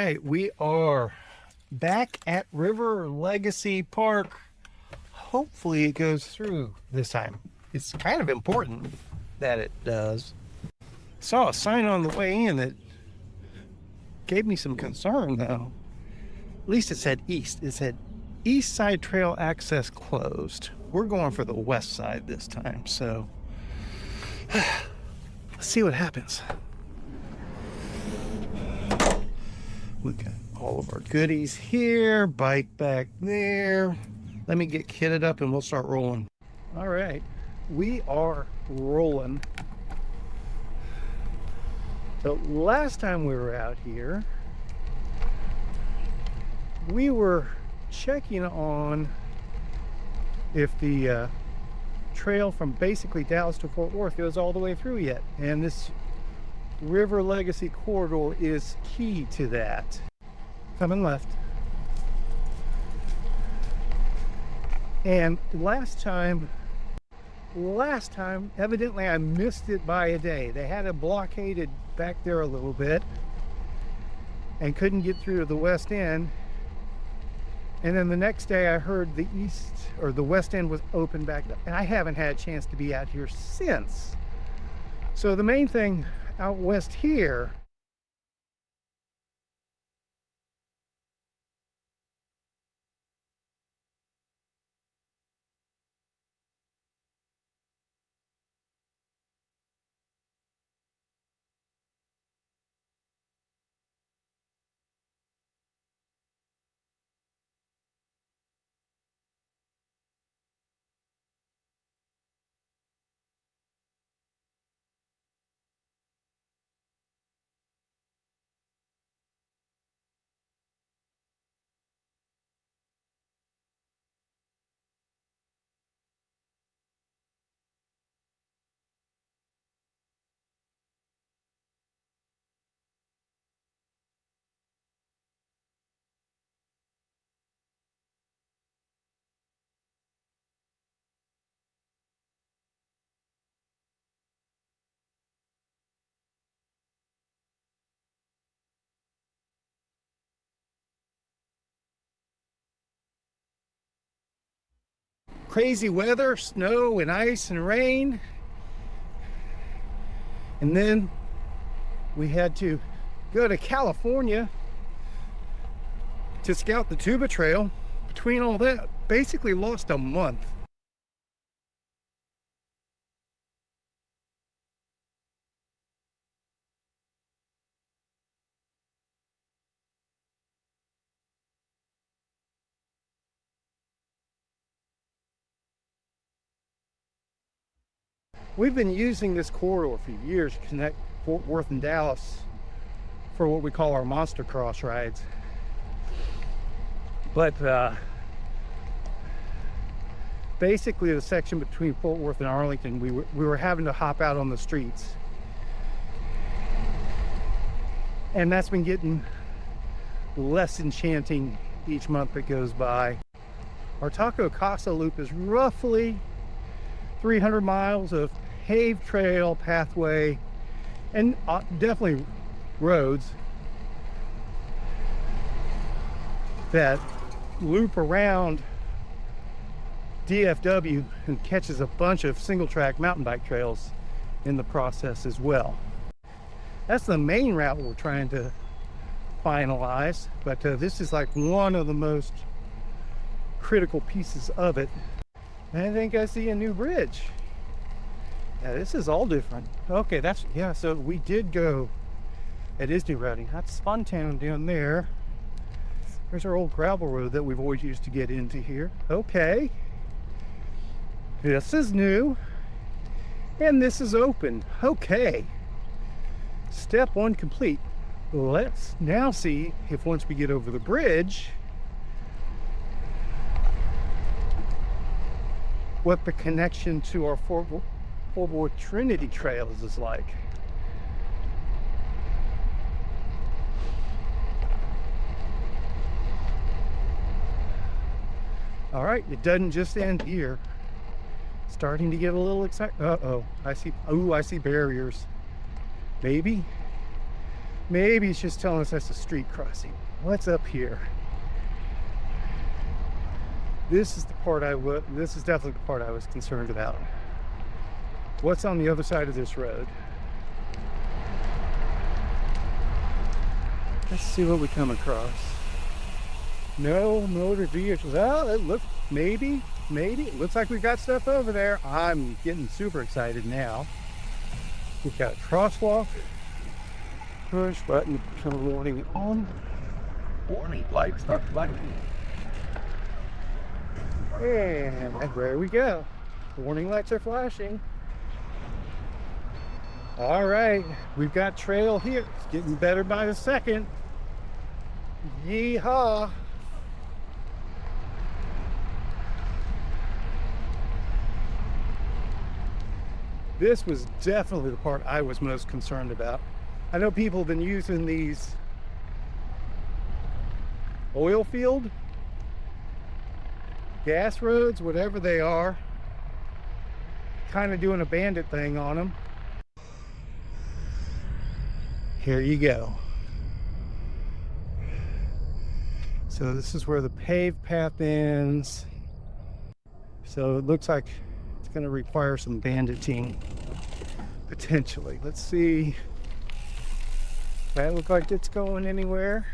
right, we are back at River Legacy Park. Hopefully it goes through this time. It's kind of important that it does. Saw a sign on the way in that gave me some concern though. At least it said east. It said east side trail access closed. We're going for the west side this time, so let's see what happens. We got all of our goodies here, bike back there. Let me get kitted up and we'll start rolling. All right, we are rolling. So last time we were out here, we were checking on if the trail from basically Dallas to Fort Worth goes all the way through yet. And this River Legacy corridor is key to that. Coming left. And last time, evidently I missed it by a day. They had it blockaded back there a little bit and couldn't get through to the west end. And then the next day I heard the east or the west end was open back up. And I haven't had a chance to be out here since. So the main thing out west here crazy weather, snow and ice and rain. And then we had to go to California to scout the TUBA trail. Between all that, basically lost a month. We've been using this corridor for years to connect Fort Worth and Dallas for what we call our monster cross rides. But basically the section between Fort Worth and Arlington, we were having to hop out on the streets. And that's been getting less enchanting each month that goes by. Our Taco Casa loop is roughly 300 miles of paved trail, pathway, and definitely roads that loop around DFW and catches a bunch of single track mountain bike trails in the process as well. That's the main route we're trying to finalize, but this is like one of the most critical pieces of it. I think I see a new bridge. Yeah, this is all different. Okay, that's, yeah, so we did go at Disney routing. That's Funtown down there. There's our old gravel road that we've always used to get into here. Okay. This is new. And this is open. Okay. Step one complete. Let's now see if once we get over the bridge, what the connection to our Fort Worth Trinity trails is like. All right, it doesn't just end here. Starting to get a little excited. Uh-oh, I see barriers. Maybe Maybe it's just telling us that's a street crossing. What's up here? This is the part this is definitely the part I was concerned about. What's on the other side of this road? Let's see what we come across. No motor vehicles. Well, it looks, maybe. It looks like we got stuff over there. I'm getting super excited now. We've got crosswalk, push button, turn warning on. Warning lights, not lighting. And there we go. Warning lights are flashing. All right, we've got trail here. It's getting better by the second. Yeehaw. This was definitely the part I was most concerned about. I know people have been using these oil field, gas roads, whatever they are, kind of doing a bandit thing on them. Here you go. So this is where the paved path ends. So it looks like it's going to require some banditing potentially. Let's see. That look like it's going anywhere.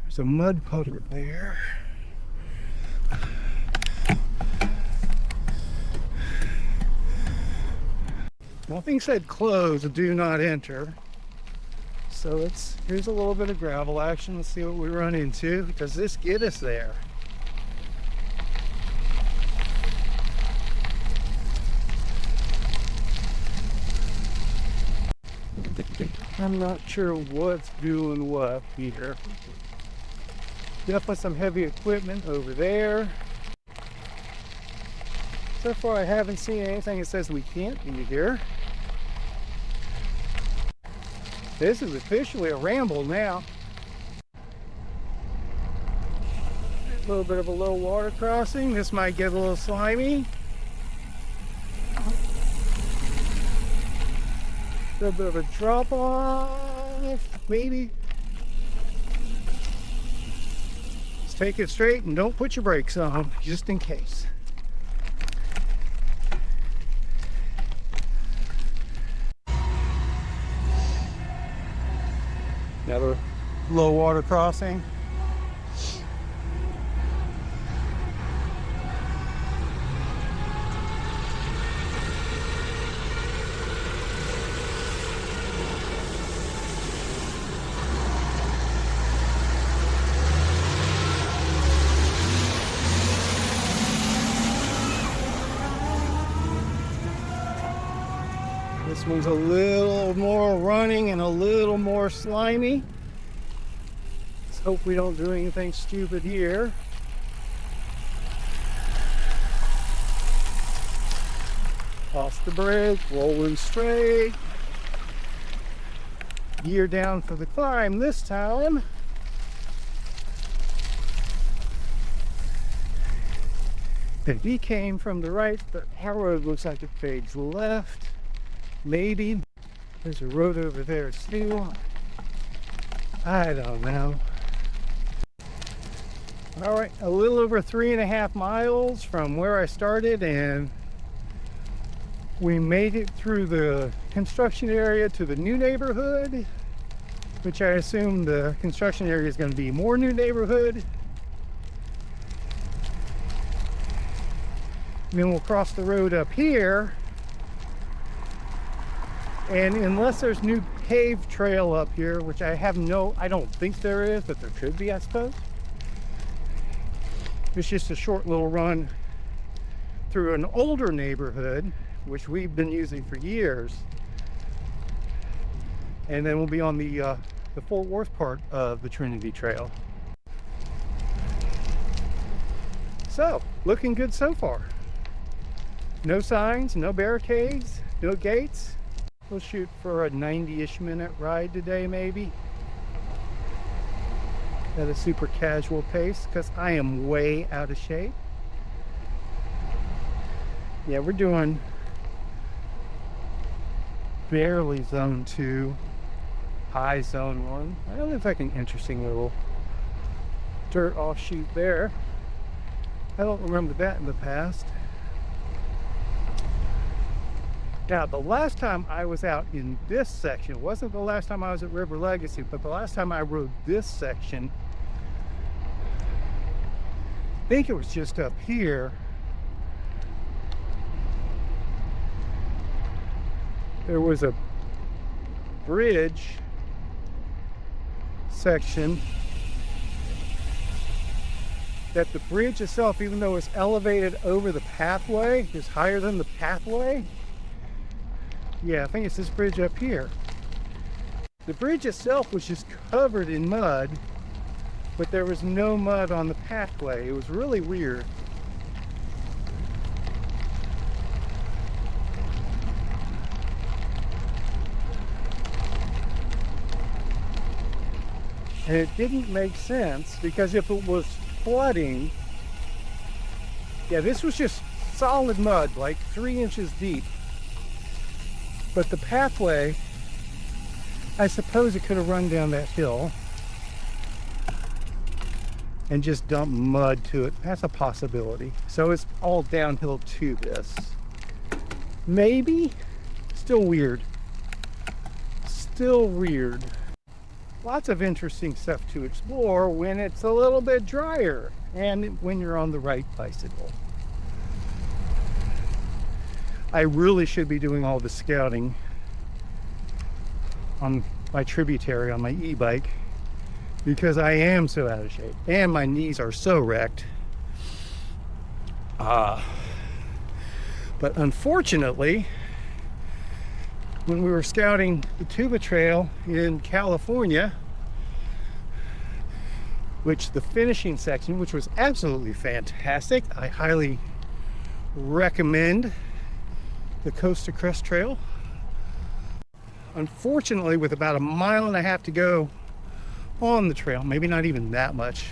There's a mud puddle there. Nothing said close, do not enter. So here's a little bit of gravel action. Let's see what we run into. Does this get us there? I'm not sure what's doing what here. Definitely some heavy equipment over there. So far I haven't seen anything that says we can't be here. This is officially a ramble now. A little bit of a low water crossing. This might get a little slimy. A little bit of a drop off, maybe. Just take it straight and don't put your brakes on, just in case. Another low water crossing. This one's a little more running and a little more slimy. Let's hope we don't do anything stupid here. Off the bridge, rolling straight. Gear down for the climb this time. The V came from the right, but our road looks like it fades left. Maybe. There's a road over there too. I don't know. All right, a little over 3.5 miles from where I started, and we made it through the construction area to the new neighborhood, which I assume the construction area is going to be more new neighborhood. And then we'll cross the road up here. And unless there's new paved trail up here, which I don't think there is, but there could be, I suppose. It's just a short little run through an older neighborhood, which we've been using for years. And then we'll be on the Fort Worth part of the Trinity Trail. So, looking good so far. No signs, no barricades, no gates. We'll shoot for a 90-ish minute ride today, maybe. At a super casual pace, because I am way out of shape. Yeah, we're doing barely zone 2. high zone one. That looks like an interesting little dirt offshoot there. I don't remember that in the past. Now, the last time I was out in this section, it wasn't the last time I was at River Legacy, but the last time I rode this section, I think it was just up here. There was a bridge section that the bridge itself, even though it's elevated over the pathway, is higher than the pathway. Yeah, I think it's this bridge up here. The bridge itself was just covered in mud, but there was no mud on the pathway. It was really weird. And it didn't make sense, because if it was flooding, yeah, this was just solid mud, like 3 inches deep. But the pathway, I suppose it could have run down that hill and just dumped mud to it. That's a possibility. So it's all downhill to this. Maybe? Still weird. Still weird. Lots of interesting stuff to explore when it's a little bit drier and when you're on the right bicycle. I really should be doing all the scouting on my tributary on my e-bike, because I am so out of shape and my knees are so wrecked. But unfortunately, when we were scouting the TUBA trail in California, which the finishing section, which was absolutely fantastic, I highly recommend the Coast to Crest Trail. Unfortunately, with about 1.5 miles to go on the trail, maybe not even that much,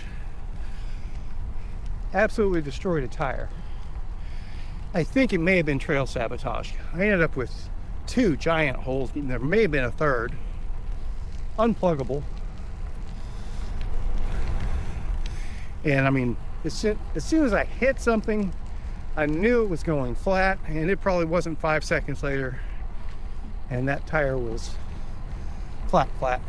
absolutely destroyed a tire. I think it may have been trail sabotage. I ended up with 2 giant holes. There may have been a third. Unpluggable. And I mean, as soon as I hit something, I knew it was going flat, and it probably wasn't 5 seconds later, and that tire was flat.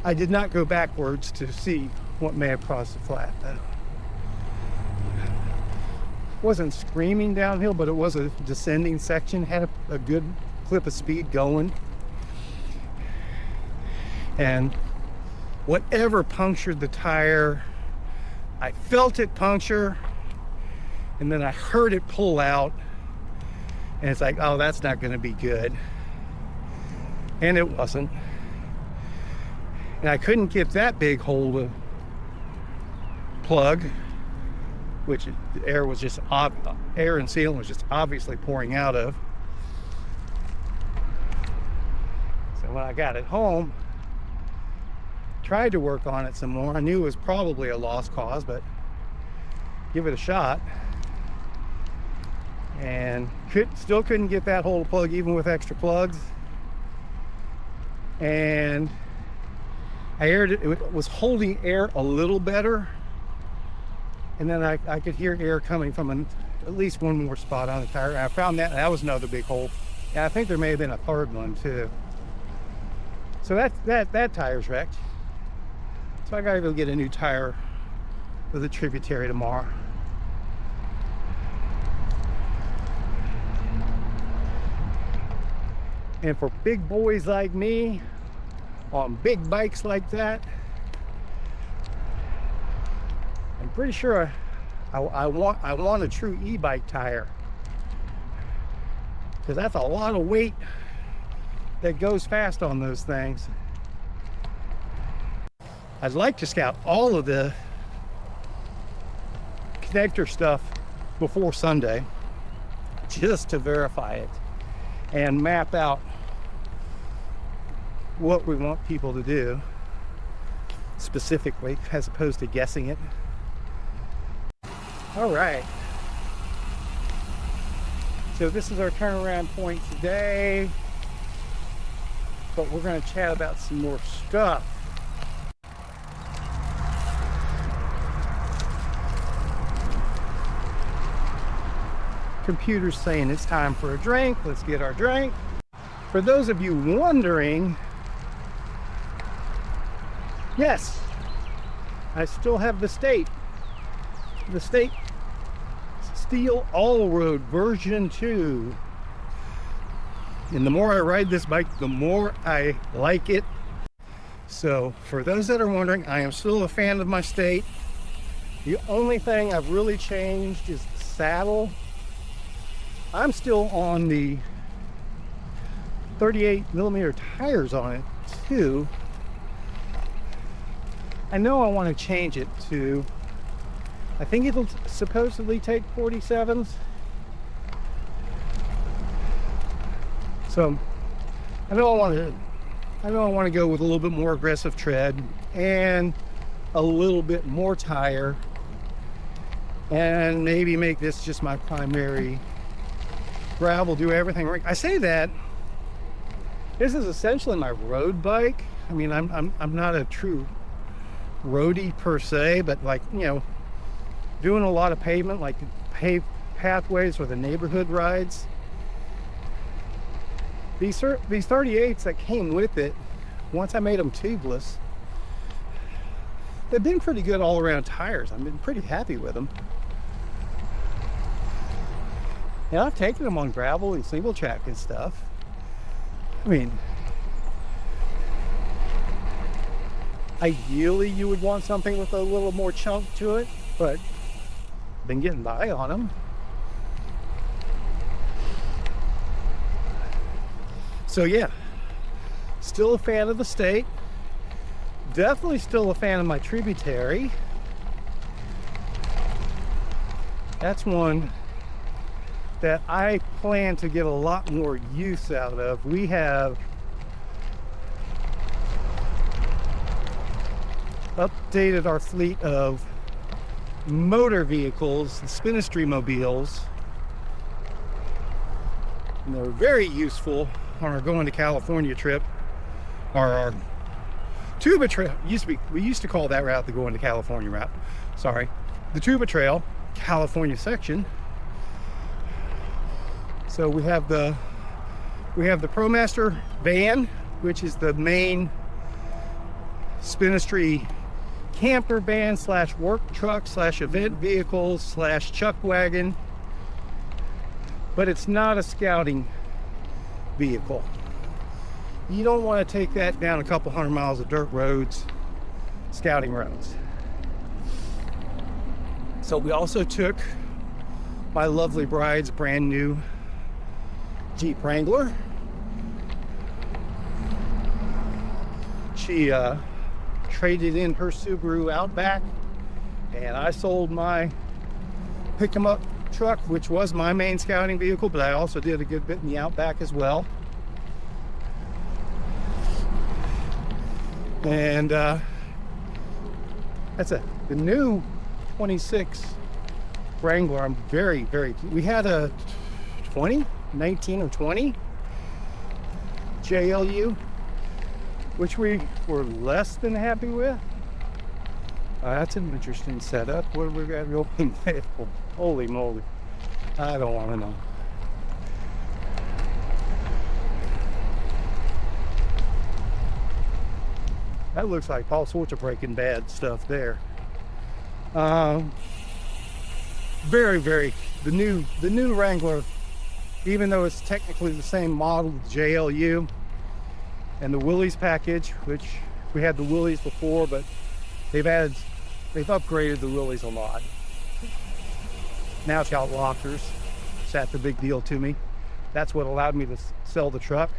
I did not go backwards to see what may have caused the flat, though. Wasn't screaming downhill, but it was a descending section, had a good clip of speed going. And whatever punctured the tire, I felt it puncture, and then I heard it pull out, and it's like, oh, that's not going to be good. And it wasn't. And I couldn't get that big hole to plug, which the air was just air and sealant was just obviously pouring out of. So when I got it home, tried to work on it some more. I knew it was probably a lost cause, but give it a shot. And still couldn't get that hole to plug even with extra plugs. And I aired it. It was holding air a little better. And then I could hear air coming from at least one more spot on the tire. And I found that was another big hole. And I think there may have been a third one too. So that tire's wrecked. So I gotta go get a new tire for the tributary tomorrow. And for big boys like me on big bikes like that, I'm pretty sure I want a true e-bike tire, because that's a lot of weight that goes fast on those things. I'd like to scout all of the connector stuff before Sunday, just to verify it and map out what we want people to do specifically, as opposed to guessing it. All right, so this is our turnaround point today. but we're going to chat about some more stuff. Computer's saying it's time for a drink. Let's get our drink. For those of you wondering, yes, I still have the state Steel All Road version 2. And the more I ride this bike, the more I like it. So for those that are wondering, I am still a fan of my state. The only thing I've really changed is the saddle. I'm still on the 38mm tires on it too. I know I want to change it to, I think it'll supposedly take 47s. So I know I want to go with a little bit more aggressive tread and a little bit more tire, and maybe make this just my primary gravel, do everything right. I say that this is essentially my road bike. I mean, I'm not a true roadie per se, but like, you know, doing a lot of pavement, like paved pathways or the neighborhood rides. These 38s that came with it, once I made them tubeless, they've been pretty good all around tires. I've been pretty happy with them. Yeah, I've taken them on gravel and single track and stuff. I mean, ideally you would want something with a little more chunk to it, but I've been getting by on them. So yeah, still a fan of the state. Definitely still a fan of my Tributary. That's one that I plan to get a lot more use out of. We have updated our fleet of motor vehicles, the Spinistry mobiles, and they're very useful on our going to California trip, or our Tuba Trail. We used to call that route the going to California route. Sorry, the Tuba Trail, California section. So we have the ProMaster van, which is the main Spinistry camper van slash work truck slash event vehicle slash chuck wagon, but it's not a scouting vehicle. You don't want to take that down a couple 100 miles of dirt roads, scouting roads. So we also took my lovely bride's brand new Jeep Wrangler. She traded in her Subaru Outback, and I sold my pick 'em up truck, which was my main scouting vehicle, but I also did a good bit in the Outback as well. And that's the new 26 Wrangler. I'm very, we had a 19 or 20 JLU, which we were less than happy with. That's an interesting setup. What have we got going? Holy moly, I don't want to know. That looks like all sorts of Breaking Bad stuff there. The new Wrangler, even though it's technically the same model, JLU, and the Willys package, which we had the Willys before, but they've upgraded the Willys a lot. Now it's got lockers. So that's a big deal to me. That's what allowed me to sell the truck.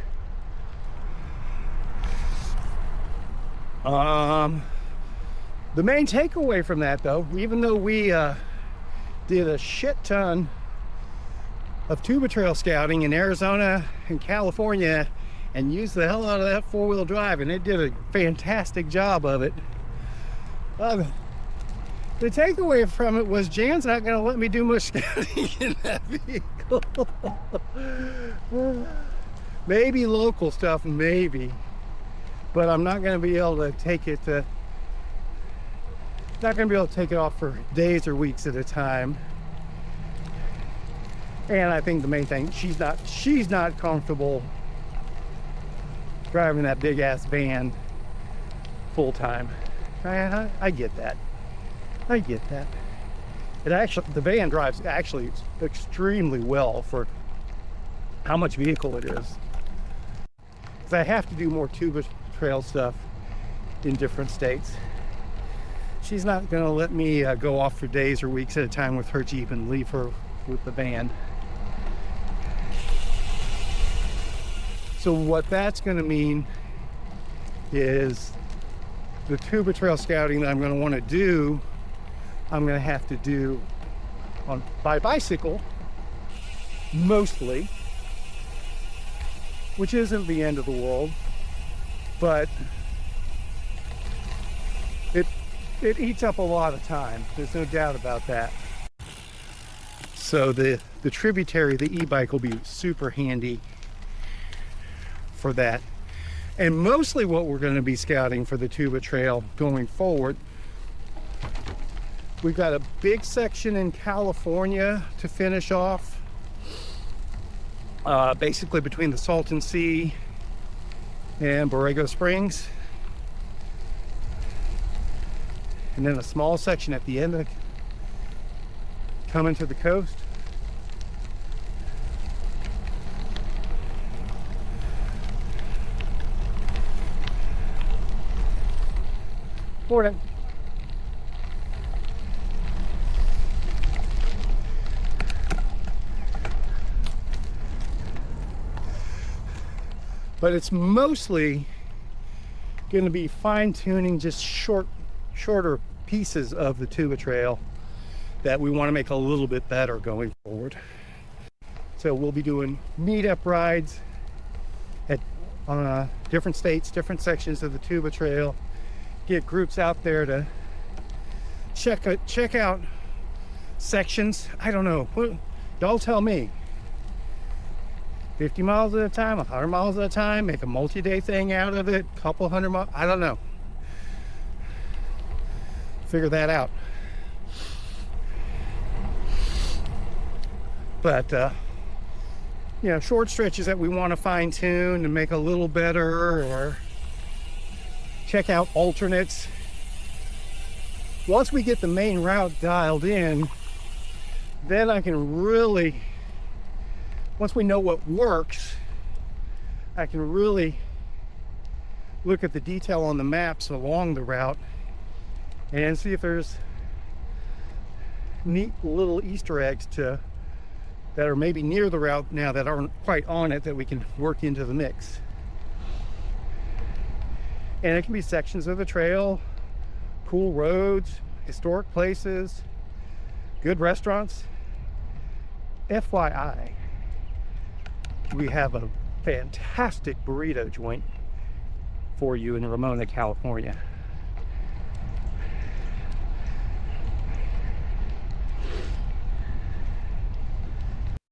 The main takeaway from that, though, even though we did a shit ton of tuba trail scouting in Arizona and California and used the hell out of that four-wheel drive, and it did a fantastic job of it, the takeaway from it was Jan's not going to let me do much scouting in that vehicle. Maybe local stuff, maybe. but I'm not going to be able to take it to, not going to be able to take it off for days or weeks at a time. And I think the main thing, she's not comfortable driving that big ass van full time. I get that. I get that. The van drives actually extremely well for how much vehicle it is. Because I have to do more TUBA trail stuff in different states. She's not going to let me go off for days or weeks at a time with her Jeep and leave her with the van. So what that's going to mean is the TUBA trail scouting that I'm going to want to do, I'm going to have to do by bicycle, mostly, which isn't the end of the world, but it eats up a lot of time. There's no doubt about that. So the tributary, the e-bike, will be super handy for that. And mostly what we're going to be scouting for the TUBA trail going forward, we've got a big section in California to finish off, basically between the Salton Sea and Borrego Springs, and then a small section at the end of coming to the coast. Morning. But it's mostly going to be fine-tuning just shorter pieces of the TUBA trail that we want to make a little bit better going forward. So we'll be doing meetup rides at different states, different sections of the TUBA trail. Get groups out there to check out sections. I don't know. Y'all tell me. 50 miles at a time, 100 miles at a time, make a multi-day thing out of it, couple hundred miles, I don't know. Figure that out. But you know, short stretches that we want to fine-tune and make a little better, or check out alternates. Once we get the main route dialed in, then I can really, once we know what works, I can really look at the detail on the maps along the route and see if there's neat little Easter eggs that are maybe near the route now that aren't quite on it, that we can work into the mix. And it can be sections of the trail, cool roads, historic places, good restaurants. FYI, we have a fantastic burrito joint for you in Ramona, California.